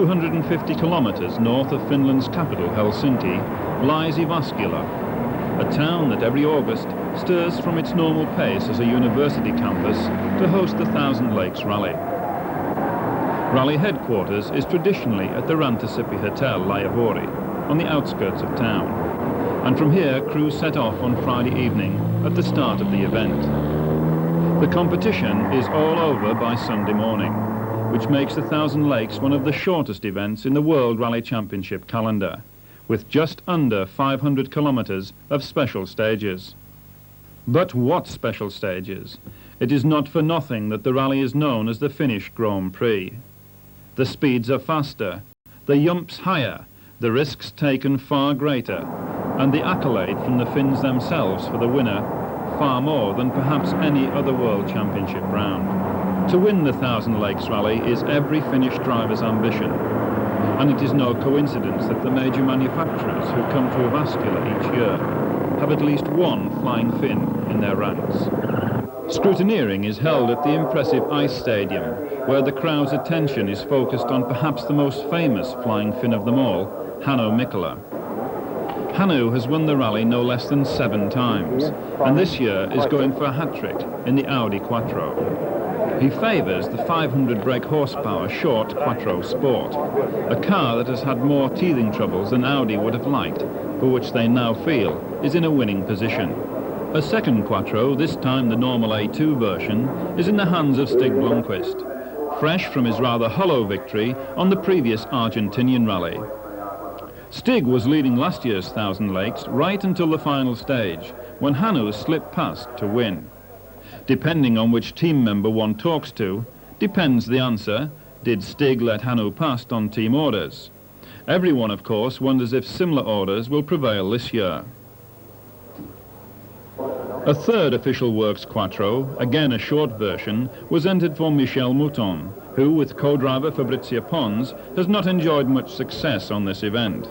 250 kilometers north of Finland's capital, Helsinki, lies Jyväskylä, a town that every August stirs from its normal pace as a university campus to host the Thousand Lakes Rally. Rally headquarters is traditionally at the Rantasipi Hotel, Laajavuori, on the outskirts of town. And from here, crews set off on Friday evening at the start of the event. The competition is all over by Sunday morning, which makes the Thousand Lakes one of the shortest events in the World Rally Championship calendar, with just under 500 kilometers of special stages. But what special stages? It is not for nothing that the rally is known as the Finnish Grand Prix. The speeds are faster, the jumps higher, the risks taken far greater, and the accolade from the Finns themselves for the winner far more than perhaps any other World Championship round. To win the Thousand Lakes Rally is every Finnish driver's ambition, and it is no coincidence that the major manufacturers who come to Jyväskylä each year have at least one flying Finn in their ranks. Scrutineering is held at the impressive ice stadium, where the crowd's attention is focused on perhaps the most famous flying Finn of them all, Hannu Mikkola. Hannu has won the rally no less than 7 times, and this year is going for a hat-trick in the Audi Quattro. He favours the 500 brake horsepower short Quattro Sport, a car that has had more teething troubles than Audi would have liked, but which they now feel is in a winning position. A second Quattro, this time the normal A2 version, is in the hands of Stig Blomqvist, fresh from his rather hollow victory on the previous Argentinian rally. Stig was leading last year's Thousand Lakes right until the final stage, when Hannu slipped past to win. Depending on which team member one talks to, depends the answer, did Stig let Hannu past on team orders? Everyone, of course, wonders if similar orders will prevail this year. A third official works Quattro, again a short version, was entered for Michel Mouton, who, with co-driver Fabrizio Pons, has not enjoyed much success on this event.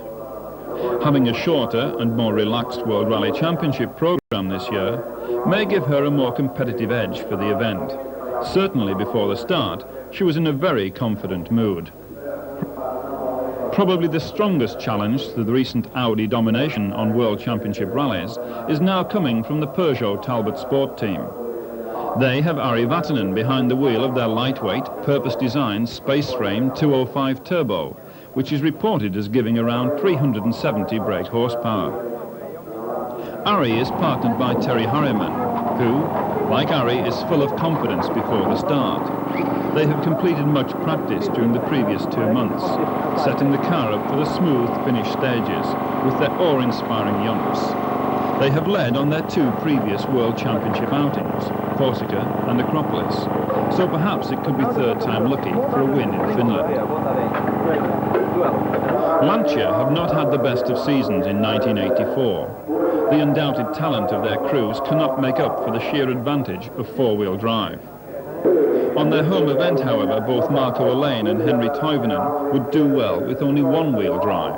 Having a shorter and more relaxed World Rally Championship program this year may give her a more competitive edge for the event. Certainly before the start, she was in a very confident mood. Probably the strongest challenge to the recent Audi domination on World Championship rallies is now coming from the Peugeot Talbot Sport team. They have Ari Vatanen behind the wheel of their lightweight, purpose-designed space-frame 205 Turbo, which is reported as giving around 370 brake horsepower. Ari is partnered by Terry Harriman, who, like Ari, is full of confidence before the start. They have completed much practice during the previous 2 months, setting the car up for the smooth finish stages with their awe-inspiring jumps. They have led on their 2 previous World Championship outings, Corsica and Acropolis, so perhaps it could be third time lucky for a win in Finland. Lancia have not had the best of seasons in 1984. The undoubted talent of their crews cannot make up for the sheer advantage of four-wheel drive. On their home event, however, both Marco Alain and Henry Toivonen would do well with only one-wheel drive.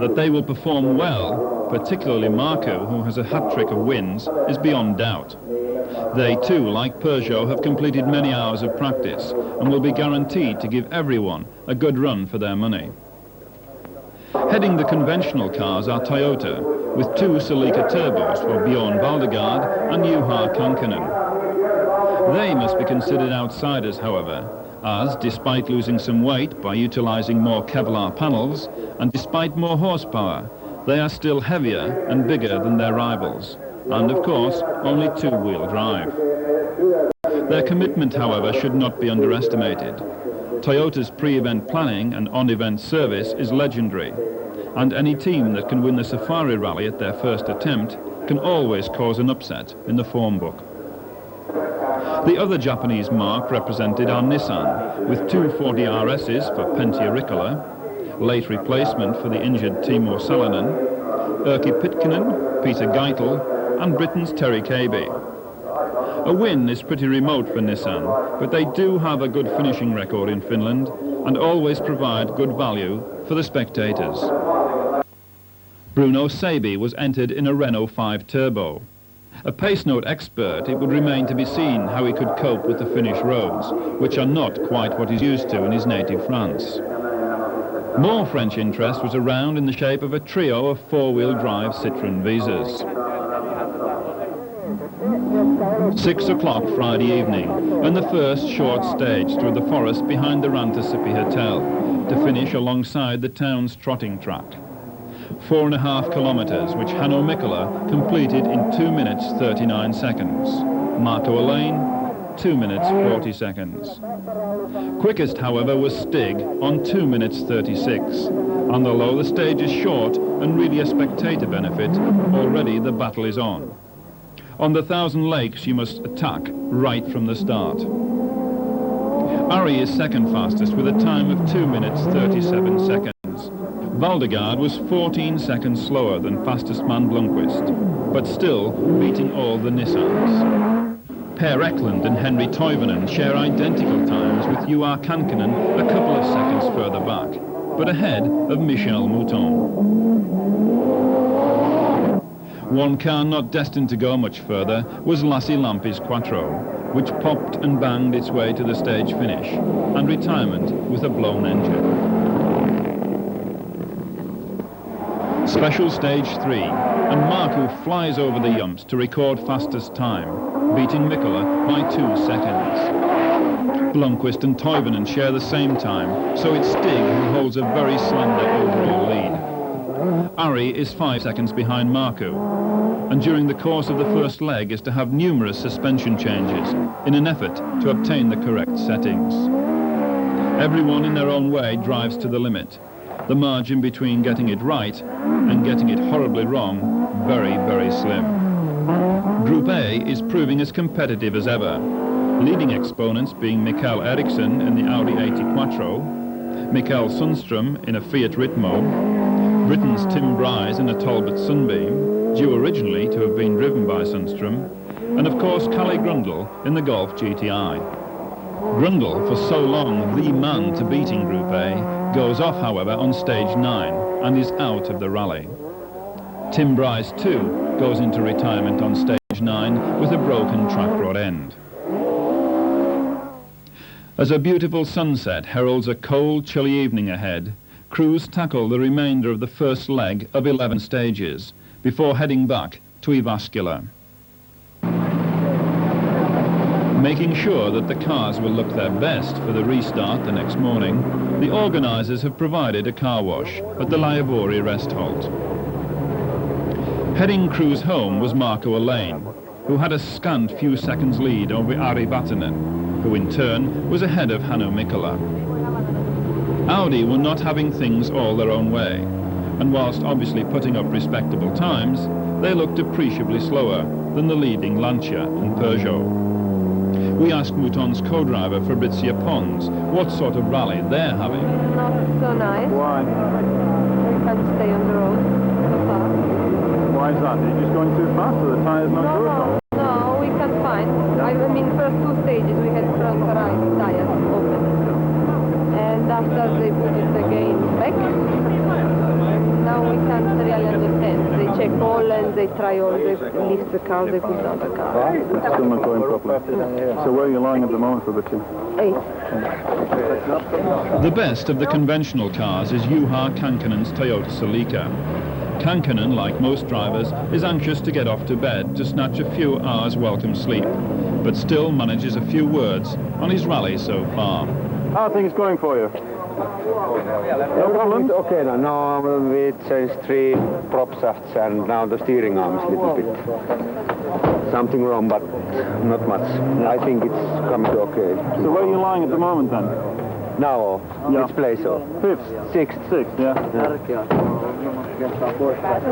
That they will perform well, particularly Marco, who has a hat-trick of wins, is beyond doubt. They too, like Peugeot, have completed many hours of practice and will be guaranteed to give everyone a good run for their money. Heading the conventional cars are Toyota, with 2 Celica turbos for Bjorn Valdegaard and Juha Kankkunen. They must be considered outsiders, however, as, despite losing some weight by utilizing more Kevlar panels, and despite more horsepower, they are still heavier and bigger than their rivals, and of course, only 2-wheel drive. Their commitment, however, should not be underestimated. Toyota's pre-event planning and on-event service is legendary, and any team that can win the Safari Rally at their first attempt can always cause an upset in the form book. The other Japanese marque represented are Nissan, with 2 40 RSs for Pentti Rikkola, late replacement for the injured Timo Salonen, Erkki Pitkinen, Peter Geitel, and Britain's Terry Cabey. A win is pretty remote for Nissan, but they do have a good finishing record in Finland and always provide good value for the spectators. Bruno Sebi was entered in a Renault 5 Turbo. A pace note expert, it would remain to be seen how he could cope with the Finnish roads, which are not quite what he's used to in his native France. More French interest was around in the shape of a trio of four-wheel drive Citroën Visas. 6 o'clock Friday evening, and the first short stage through the forest behind the Rantasippi Hotel to finish alongside the town's trotting track. 4.5 kilometres, which Hanno Mikkola completed in 2 minutes 39 seconds. Marco Alain, 2 minutes 40 seconds. Quickest, however, was Stig on 2 minutes 36. And although the stage is short and really a spectator benefit, already the battle is on. On the Thousand Lakes, you must attack right from the start. Ari is second fastest with a time of 2 minutes 37 seconds. Valdegaard was 14 seconds slower than fastest man Blomqvist, but still beating all the Nissans. Per Eklund and Henry Toivonen share identical times with Juha Kankkunen a couple of seconds further back, but ahead of Michel Mouton. One car not destined to go much further was Lassi Lampi's Quattro, which popped and banged its way to the stage finish and retirement with a blown engine. Special stage 3, and Markku flies over the yumps to record fastest time, beating Mikkola by 2 seconds. Blomqvist and Toivonen share the same time, so it's Stig who holds a very slender overall lead. Ari is 5 seconds behind Markku, and during the course of the first leg is to have numerous suspension changes in an effort to obtain the correct settings. Everyone in their own way drives to the limit. The margin between getting it right and getting it horribly wrong, very, very slim. Group A is proving as competitive as ever, leading exponents being Mikael Eriksson in the Audi 80 Quattro, Mikael Sundström in a Fiat Ritmo, Britain's Tim Bryce in a Talbot Sunbeam, due originally to have been driven by Sundström, and of course Kalle Grundle in the Golf GTI. Grundle, for so long the man to beat in Group A, goes off however on stage 9 and is out of the rally. Tim Bryce too goes into retirement on stage 9 with a broken track rod end. As a beautiful sunset heralds a cold, chilly evening ahead, crews tackle the remainder of the first leg of 11 stages before heading back to Jyväskylä. Making sure that the cars will look their best for the restart the next morning, the organisers have provided a car wash at the Laivuori rest halt. Heading crews home was Marco Alain, who had a scant few seconds lead over Ari Vatanen, who in turn was ahead of Hanno Mikkola. Audi were not having things all their own way, and whilst obviously putting up respectable times, they looked appreciably slower than the leading Lancia and Peugeot. We asked Mouton's co-driver Fabrizia Pons what sort of rally they're having. Not so nice. Why? We can't stay on the road so far. Why is that? Are you just going too fast or the tyres not good? No, we can't find. I mean, first 2 stages we had front right tires open. And after they put it again back, now we can't really understand. They check all and they try all. They lift the car, they put down the car. It's still not going properly. So where are you lying at the moment, Fabrizia? 8. The best of the conventional cars is Juha Kankkunen's Toyota Celica. Kankkunen, like most drivers, is anxious to get off to bed to snatch a few hours welcome sleep, but still manages a few words on his rally so far. How are things going for you? No problem? Okay, now we changed 3 prop shafts and now the steering arm is a little bit something wrong, but not much. I think it's coming to okay. So where are you lying at the moment then? Now, Yeah. which place? 5th? 6th. 6th, yeah.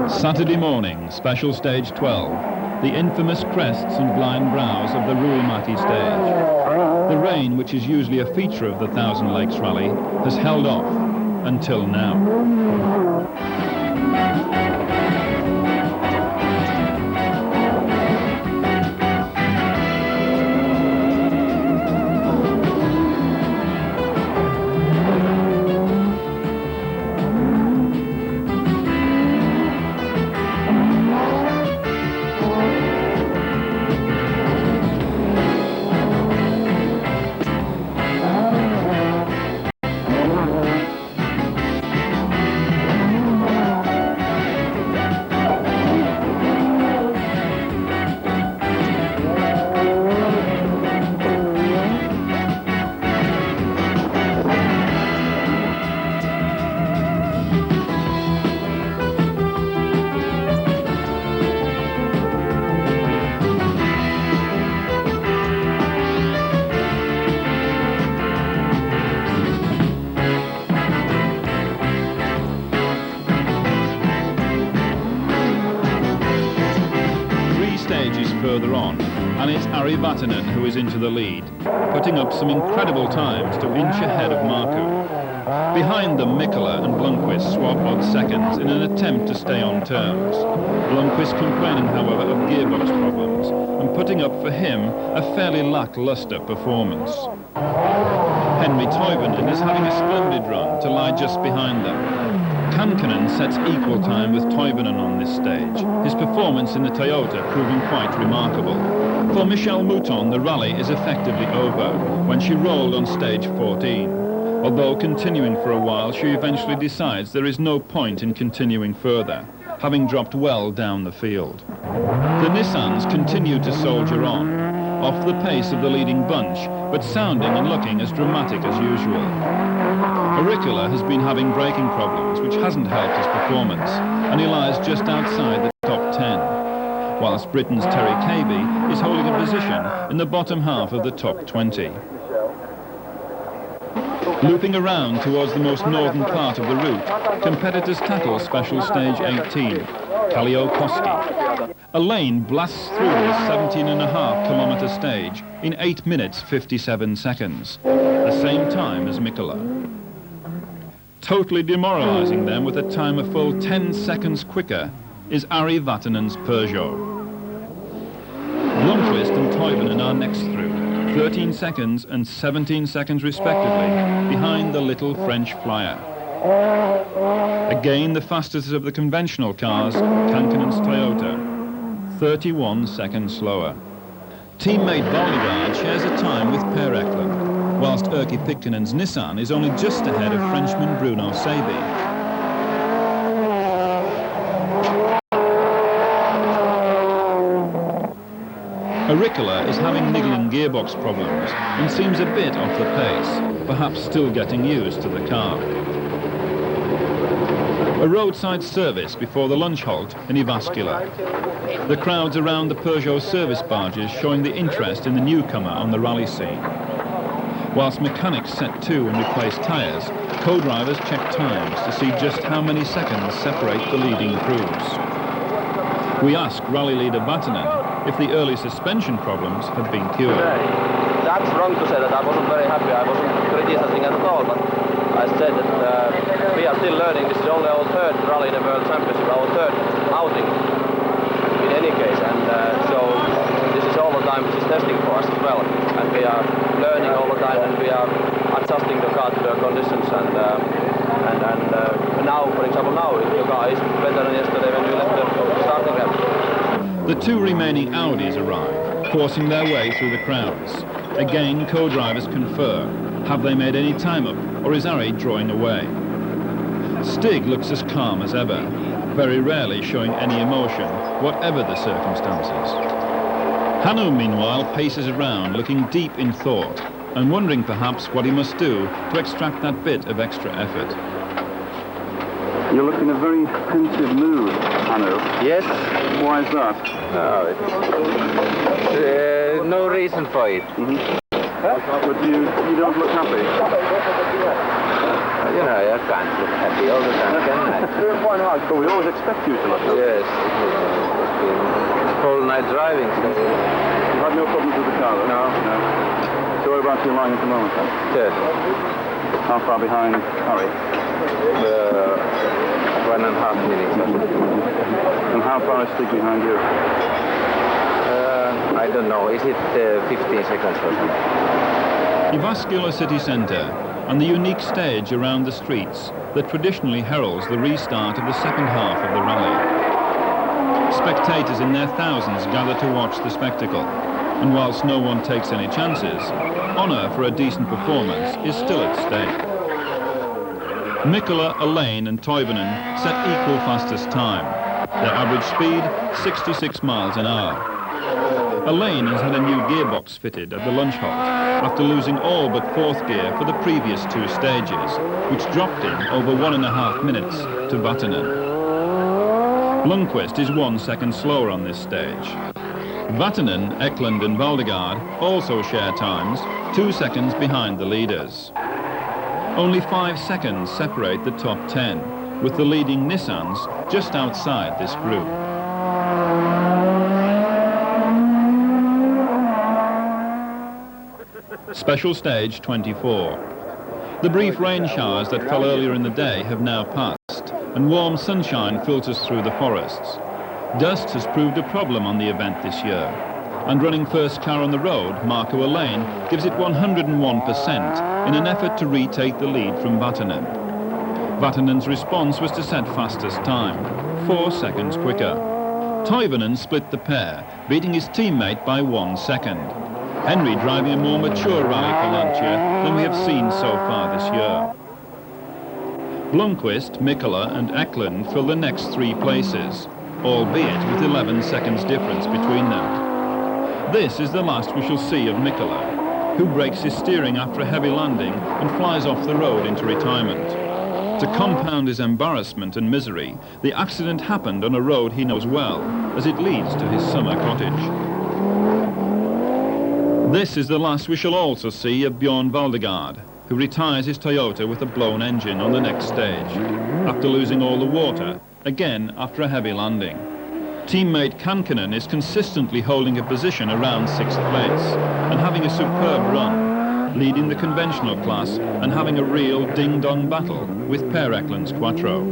Saturday morning, special stage 12, the infamous crests and blind brows of the Ruumäki stage. The rain, which is usually a feature of the Thousand Lakes Rally, has held off until now. stage is further on, and it's Ari Vatanen who is into the lead, putting up some incredible times to inch ahead of Markku. Behind them, Mikkola and Blomqvist swap odd seconds in an attempt to stay on terms. Blomqvist complaining, however, of gearbox problems and putting up for him a fairly lackluster performance. Henri Toivonen is having a splendid run to lie just behind them. Kankkunen sets equal time with Toivonen on this stage, his performance in the Toyota proving quite remarkable. For Michèle Mouton, the rally is effectively over when she rolled on stage 14. Although continuing for a while, she eventually decides there is no point in continuing further, having dropped well down the field. The Nissans continue to soldier on, off the pace of the leading bunch, but sounding and looking as dramatic as usual. Auricula has been having braking problems, which hasn't helped his performance, and he lies just outside the top 10, whilst Britain's Terry Cabey is holding a position in the bottom half of the top 20. Looping around towards the most northern part of the route, competitors tackle special stage 18, Kalliokoski. A lane blasts through this 17.5-kilometre stage in 8 minutes 57 seconds, the same time as Mikkola. Totally demoralising them with a time a full 10 seconds quicker is Ari Vatanen's Peugeot. Blomqvist and Toivonen are next through, 13 seconds and 17 seconds respectively, behind the little French flyer. Again the fastest of the conventional cars, Kankkunen's Toyota, 31 seconds slower. Teammate Valdegaard shares a time with Per Eklund, whilst Erkki Pikkanen's Nissan is only just ahead of Frenchman Bruno Sebi. Auricula is having niggling gearbox problems and seems a bit off the pace, perhaps still getting used to the car. A roadside service before the lunch halt in Jyväskylä. The crowds around the Peugeot service barges showing the interest in the newcomer on the rally scene. Whilst mechanics set to and replace tyres, co-drivers check times to see just how many seconds separate the leading crews. We ask rally leader Vatanen if the early suspension problems have been cured. That's wrong to say that I wasn't very happy. I wasn't criticizing at all, but I said that we are still learning. This is only our third rally in the World Championship, our third outing in any case, and so this is all the time which is testing for us as well, and we are learning all the time, and we are adjusting the car to the conditions, and now, for example, now the car is better than yesterday when we left the starting ramp. The two remaining Audis arrive, forcing their way through the crowds. Again, co-drivers confer. Have they made any time up, or is Ari drawing away? Stig looks as calm as ever, very rarely showing any emotion, whatever the circumstances. Hannu, meanwhile, paces around, looking deep in thought, and wondering perhaps what he must do to extract that bit of extra effort. You look in a very pensive mood, Hannu. Yes. Why is that? No reason for it. But you don't look happy. You know, I can't look happy all the time, can I? Why not? But we always expect you to look happy. Yes, it's been whole night driving. So. You had no problems with the car, though? No. So whereabouts are you lying at the moment, then? Third. How far behind Ari? 1.5 minutes. And how far is Stig behind you? I don't know. Is it 15 seconds or something? Jyväskylä city centre and the unique stage around the streets that traditionally heralds the restart of the second half of the rally. Spectators in their thousands gather to watch the spectacle, and whilst no one takes any chances, honour for a decent performance is still at stake. Mikkola, Alain and Toivonen set equal fastest time. Their average speed, 66 miles an hour. Alain has had a new gearbox fitted at the lunch halt after losing all but fourth gear for the previous two stages, which dropped him over 1.5 minutes to Vatanen. Lundqvist is 1 second slower on this stage. Vatanen, Eklund and Valdegaard also share times, 2 seconds behind the leaders. Only 5 seconds separate the top 10, with the leading Nissans just outside this group. Special stage 24. The brief rain showers that fell earlier in the day have now passed, and warm sunshine filters through the forests. Dust has proved a problem on the event this year, and running first car on the road, Marco Alain gives it 101% in an effort to retake the lead from Vatanen. Vatanen's response was to set fastest time, 4 seconds quicker. Toivonen split the pair, beating his teammate by 1 second. Henry driving a more mature rally for Lancia than we have seen so far this year. Blomqvist, Mikkola and Eklund fill the next 3 places, albeit with 11 seconds difference between them. This is the last we shall see of Mikkola, who breaks his steering after a heavy landing and flies off the road into retirement. To compound his embarrassment and misery, the accident happened on a road he knows well, as it leads to his summer cottage. This is the last we shall also see of Bjorn Valdegaard, who retires his Toyota with a blown engine on the next stage, after losing all the water, again after a heavy landing. Teammate Kankkunen is consistently holding a position around 6th place and having a superb run, leading the conventional class and having a real ding-dong battle with Per Eklund's Quattro.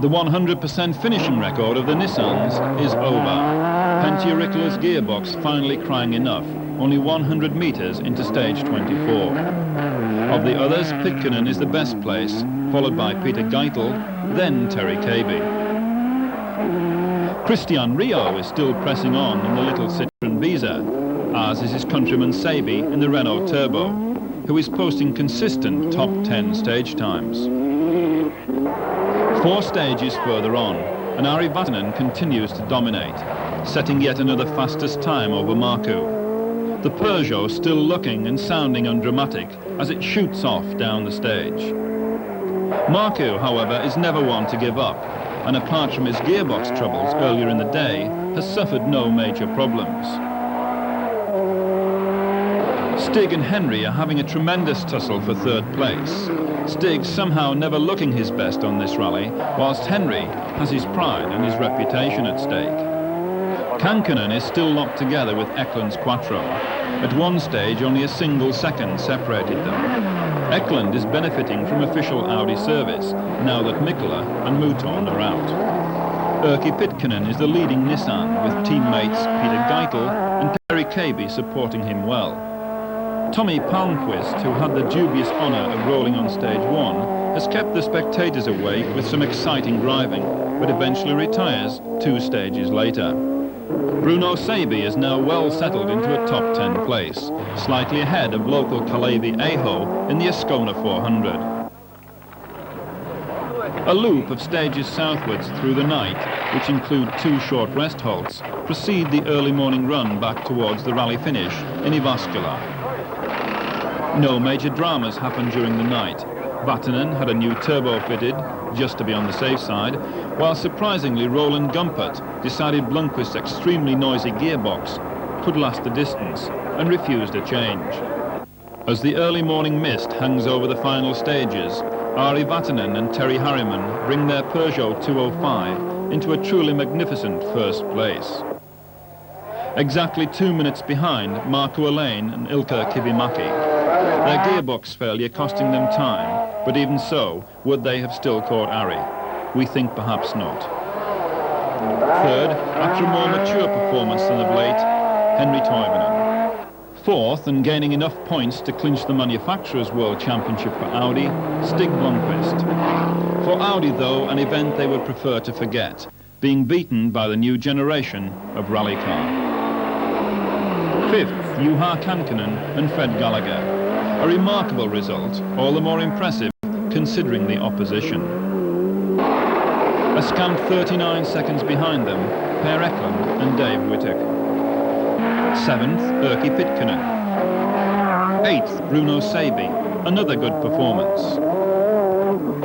The 100% finishing record of the Nissans is over. Pentti Rikkala's gearbox finally crying enough, only 100 meters into stage 24. Of the others, Pitkänen is the best place, followed by Peter Geitel, then Terry Cabey. Christian Rio is still pressing on in the little Citroën Visa, as is his countryman Sabi in the Renault Turbo, who is posting consistent top 10 stage times. 4 stages further on, and Ari Vatanen continues to dominate, setting yet another fastest time over Markku. The Peugeot still looking and sounding undramatic as it shoots off down the stage. Markku, however, is never one to give up, and apart from his gearbox troubles earlier in the day, has suffered no major problems. Stig and Henry are having a tremendous tussle for 3rd place. Stig somehow never looking his best on this rally, whilst Henry has his pride and his reputation at stake. Kankkunen is still locked together with Eklund's Quattro. At one stage, only a single second separated them. Eklund is benefiting from official Audi service, now that Mikkola and Mouton are out. Erkki Pitkänen is the leading Nissan, with teammates Peter Geitel and Terry Cabey supporting him well. Tommy Palmqvist, who had the dubious honour of rolling on stage 1, has kept the spectators awake with some exciting driving, but eventually retires 2 stages later. Bruno Sabi is now well settled into a top 10 place, slightly ahead of local Kalevi Aho in the Ascona 400. A loop of stages southwards through the night, which include 2 short rest halts, precede the early morning run back towards the rally finish in Jyväskylä. No major dramas happened during the night. Vatanen had a new turbo fitted, just to be on the safe side, while surprisingly Roland Gumpert decided Blomqvist's extremely noisy gearbox could last the distance and refused a change. As the early morning mist hangs over the final stages, Ari Vatanen and Terry Harriman bring their Peugeot 205 into a truly magnificent 1st place. Exactly 2 minutes behind Marco Alain and Ilkka Kivimäki. Their gearbox failure costing them time, but even so, would they have still caught Ari? We think perhaps not. 3rd, after a more mature performance than of late, Henri Toivonen. 4th, and gaining enough points to clinch the Manufacturers' World Championship for Audi, Stig Blomqvist. For Audi, though, an event they would prefer to forget, being beaten by the new generation of rally car. 5th, Juha Kankkunen and Fred Gallagher. A remarkable result, all the more impressive considering the opposition. A scant 39 seconds behind them, Per Eklund and Dave Wittek. 7th, Erkki Pitkänen. 8th, Bruno Sabi, another good performance.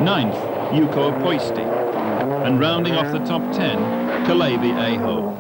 9th, Juko Poisti. And rounding off the top 10, Kalevi Aho.